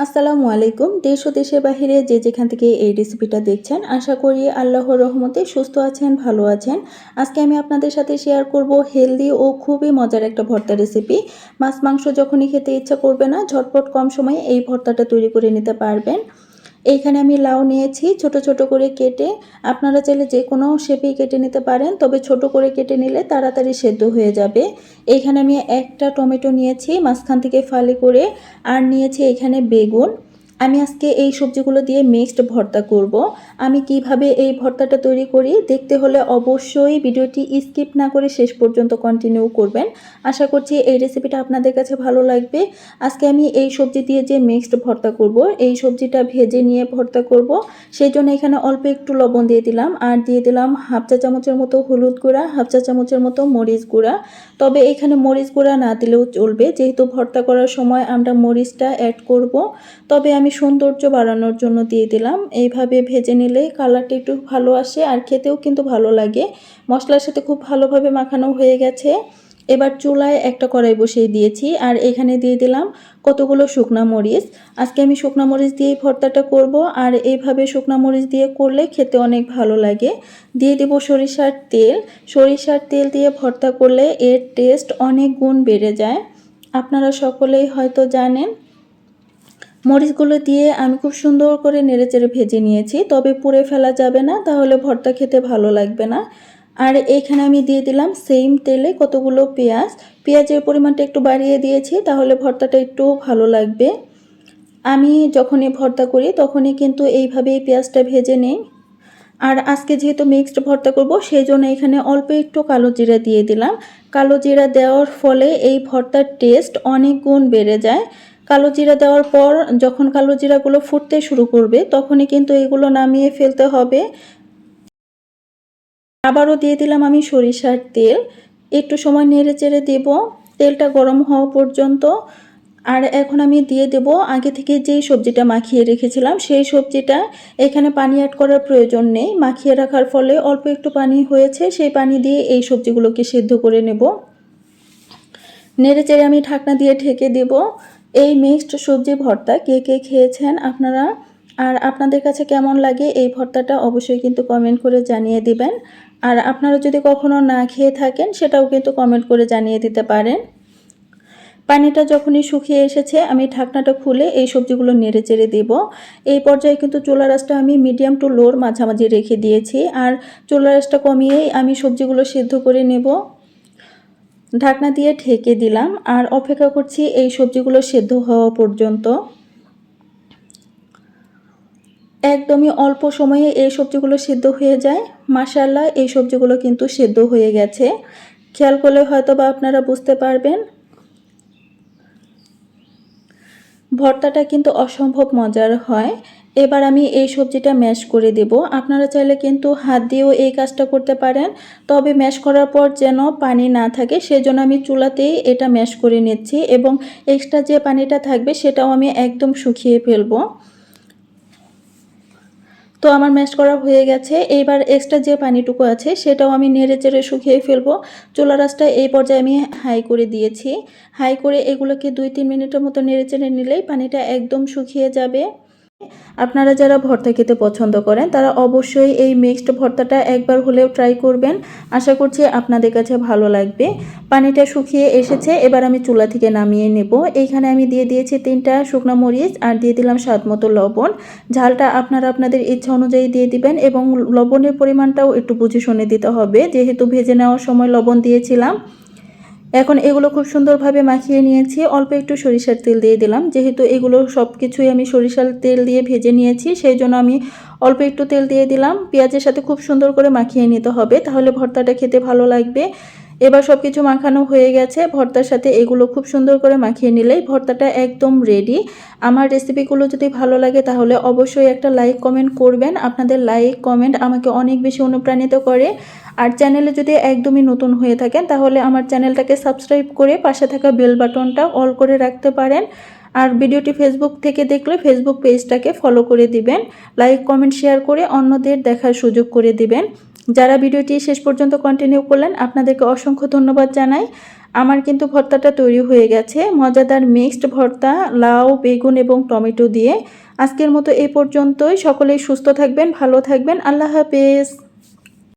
আসসালামু আলাইকুম। দেশ ও দেশের বাহিরে যে যেখান থেকে এই রেসিপিটা দেখছেন, আশা করি আল্লাহর রহমতে সুস্থ আছেন, ভালো আছেন। আজকে আমি আপনাদের সাথে শেয়ার করব হেলদি ও খুবই মজার একটা ভর্তা রেসিপি। মাছ মাংস যখনই খেতে ইচ্ছা করবে না, ঝটপট কম সময়ে এই ভর্তাটা তৈরি করে নিতে পারবেন। এইখানে আমি লাউ নিয়েছি ছোট ছোট করে কেটে। আপনারা চাইলে যে কোনো শেপেই কেটে নিতে পারেন, তবে ছোট করে কেটে নিলে তাড়াতাড়ি সেদ্ধ হয়ে যাবে। এইখানে আমি একটা টমেটো নিয়েছি মাঝখান থেকে ফালি করে, আর নিয়েছি এখানে বেগুন। আমি আজকে এই সবজিগুলো দিয়ে মিক্সড ভর্তা করব। আমি কিভাবে এই ভর্তাটা তৈরি করি দেখতে হলে অবশ্যই ভিডিওটি স্কিপ না করে শেষ পর্যন্ত কন্টিনিউ করবেন। আশা করছি এই রেসিপিটা আপনাদের কাছে ভালো লাগবে। আজকে আমি এই সবজি দিয়ে যে মিক্সড ভর্তা করব, এই সবজিটা ভেজে নিয়ে ভর্তা করব। সেই জন্য এখানে অল্প একটু লবণ দিয়ে দিলাম, আর দিয়ে দিলাম হাফ চা চামচের মতো হলুদ গুঁড়া, হাফ চা চামচের মতো মরিচ গুঁড়া। তবে এখানে মরিচ গুঁড়া না দিলেও চলবে, যেহেতু ভর্তা করার সময় আমরা মরিচটা অ্যাড করব। তবে আমি সৌন্দর্য বাড়ানোর জন্য দিয়ে দিলাম। এইভাবে ভেজে নিলে কালারটা একটু ভালো আসে, আর খেতেও কিন্তু ভালো লাগে। মশলার সাথে খুব ভালোভাবে মাখানো হয়ে গেছে। এবার চুলায় একটা কড়াই বসিয়ে দিয়েছি, আর এখানে দিয়ে দিলাম কতগুলো শুকনা মরিচ। আজকে আমি শুকনা মরিচ দিয়েই ভর্তাটা করব, আর এইভাবে শুকনা মরিচ দিয়ে করলে খেতে অনেক ভালো লাগে। দিয়ে দেব সরিষার তেল। সরিষার তেল দিয়ে ভর্তা করলে এর টেস্ট অনেক গুণ বেড়ে যায়, আপনারা সকলেই হয়তো জানেন। মরিচগুলো দিয়ে আমি খুব সুন্দর করে নেড়েচেড়ে ভেজে নিয়েছি, তবে পুড়ে ফেলা যাবে না, তাহলে ভর্তা খেতে ভালো লাগবে না। আর এইখানে আমি দিয়ে দিলাম সেম তেলে কতগুলো পেঁয়াজ। পেঁয়াজের পরিমাণটা একটু বাড়িয়ে দিয়েছি, তাহলে ভর্তাটা একটু ভালো লাগবে। আমি যখনই ভর্তা করি তখনই কিন্তু এইভাবেই পেঁয়াজটা ভেজে নিই। আর আজকে যেহেতু মিক্সড ভর্তা করব, সেই জন্য এখানে অল্প একটু কালো জিরা দিয়ে দিলাম। কালো জিরা দেওয়ার ফলে এই ভর্তার টেস্ট অনেক গুণ বেড়ে যায়। কালো জিরা দেওয়ার পর যখন কালো জিরাগুলো ফুটতে শুরু করবে, তখনই কিন্তু এগুলো নামিয়ে ফেলতে হবে। আবারও দিয়ে দিলাম আমি সরিষার তেল। একটু সময় নেড়ে চেড়ে দেব, তেলটা গরম হওয়া পর্যন্ত। আর এখন আমি দিয়ে দেব আগে থেকে যেই সবজিটা মাখিয়ে রেখেছিলাম, সেই সবজিটা। এখানে পানি অ্যাড করার প্রয়োজন নেই, মাখিয়ে রাখার ফলে অল্প একটু পানি হয়েছে, সেই পানি দিয়ে এই সবজিগুলোকে সেদ্ধ করে নেব। নেড়ে চেড়ে আমি ঢাকনা দিয়ে ঢেকে দেব। এই মিক্সড সবজি ভর্তা কে কে খেয়েছেন আপনারা, আর আপনাদের কাছে কেমন লাগে এই ভর্তাটা অবশ্যই কিন্তু কমেন্ট করে জানিয়ে দিবেন। আর আপনারা যদি কখনো না খেয়ে থাকেন, সেটাও কিন্তু কমেন্ট করে জানিয়ে দিতে পারেন। পানিটা যখনই শুকিয়ে এসেছে, আমি ঢাকনাটা খুলে এই সবজিগুলো নেড়ে চেড়ে দেব। এই পর্যায়ে কিন্তু চুলার আঁচটা আমি মিডিয়াম টু লোর মাঝামাঝি রেখে দিয়েছি, আর চুলার আঁচটা কমিয়েই আমি সবজিগুলো সেদ্ধ করে নেব। ঢাকনা দিয়ে ঢেকে দিলাম, আর অপেক্ষা করছি এই সবজিগুলো সেদ্ধ হওয়া পর্যন্ত। একদমই অল্প সময়ে এই সবজিগুলো সেদ্ধ হয়ে যায়। মাশাআল্লাহ, এই সবজিগুলো কিন্তু সেদ্ধ হয়ে গেছে। খেয়াল করলে হয়তো বা আপনারা বুঝতে পারবেন। ভর্তাটা কিন্তু অসম্ভব মজার হয়। এবার আমি এই সবজিটা ম্যাশ করে দেব। আপনারা চাইলে কিন্তু হাত দিয়েও এই কাজটা করতে পারেন, তবে ম্যাশ করার পর যেন পানি না থাকে, সেজন্য আমি চুলাতেই এটা ম্যাশ করে নিচ্ছি, এবং এক্সট্রা যে পানিটা থাকবে সেটাও আমি একদম শুকিয়ে ফেলবো। তো আমার ম্যাশ করা হয়ে গেছে। এইবার এক্সট্রা যে পানিটুকু আছে সেটাও আমি নেড়ে চেড়ে শুকিয়ে ফেলবো। চুলার আঁচটা এই পর্যায়ে আমি হাই করে দিয়েছি। হাই করে এগুলোকে 2-3 মিনিটের মতো নেড়ে চেড়ে নিলেই পানিটা একদম শুকিয়ে যাবে। আপনারা যারা ভর্তা খেতে পছন্দ করেন, তারা অবশ্যই এই মিক্সড ভর্তাটা একবার হলেও ট্রাই করবেন। আশা করছি আপনাদের কাছে ভালো লাগবে। পানিটা শুকিয়ে এসেছে, এবার আমি চুলা থেকে নামিয়ে নেব। এইখানে আমি দিয়ে দিয়েছি 3টা শুকনো মরিচ, আর দিয়ে দিলাম স্বাদ মতো লবণ। ঝালটা আপনারা আপনাদের ইচ্ছা অনুযায়ী দিয়ে দিবেন, এবং লবণের পরিমাণটাও একটু বুঝে শুনে দিতে হবে, যেহেতু ভেজে নেওয়ার সময় লবণ দিয়েছিলাম। এখন এগুলো খুব সুন্দরভাবে মাখিয়ে নিয়েছি। অল্প একটু সরিষার তেল দিয়ে দিলাম, যেহেতু এগুলো সব কিছুই আমি সরিষার তেল দিয়ে ভেজে নিয়েছি, সেই জন্য আমি অল্প একটু তেল দিয়ে দিলাম। পেঁয়াজের সাথে খুব সুন্দর করে মাখিয়ে নিতে হবে, তাহলে ভর্তাটা খেতে ভালো লাগবে। এবার সব কিছু মাখানো হয়ে গেছে, ভর্তার সাথে এগুলো খুব সুন্দর করে মাখিয়ে নিলেই ভর্তাটা একদম রেডি। আমার রেসিপিগুলো যদি ভালো লাগে, তাহলে অবশ্যই একটা লাইক কমেন্ট করবেন। আপনাদের লাইক কমেন্ট আমাকে অনেক বেশি অনুপ্রাণিত করে। আর চ্যানেলে যদি একদমই নতুন হয়ে থাকেন, তাহলে আমার চ্যানেলটাকে সাবস্ক্রাইব করে পাশে থাকা বেল বাটনটা অল করে রাখতে পারেন। আর ভিডিওটি ফেসবুক থেকে দেখলে ফেসবুক পেজটাকে ফলো করে দিবেন। লাইক কমেন্ট শেয়ার করে অন্যদের দেখার সুযোগ করে দিবেন। যারা ভিডিওটি শেষ পর্যন্ত কন্টিনিউ করলেন, আপনাদেরকে অসংখ্য ধন্যবাদ জানাই। আমার কিন্তু ভর্তাটা তৈরি হয়ে গেছে, মজাদার মিক্সড ভর্তা লাউ, বেগুন এবং টমেটো দিয়ে। আজকের মতো এ পর্যন্তই। সকলেই সুস্থ থাকবেন, ভালো থাকবেন। আল্লাহ হাফেজ।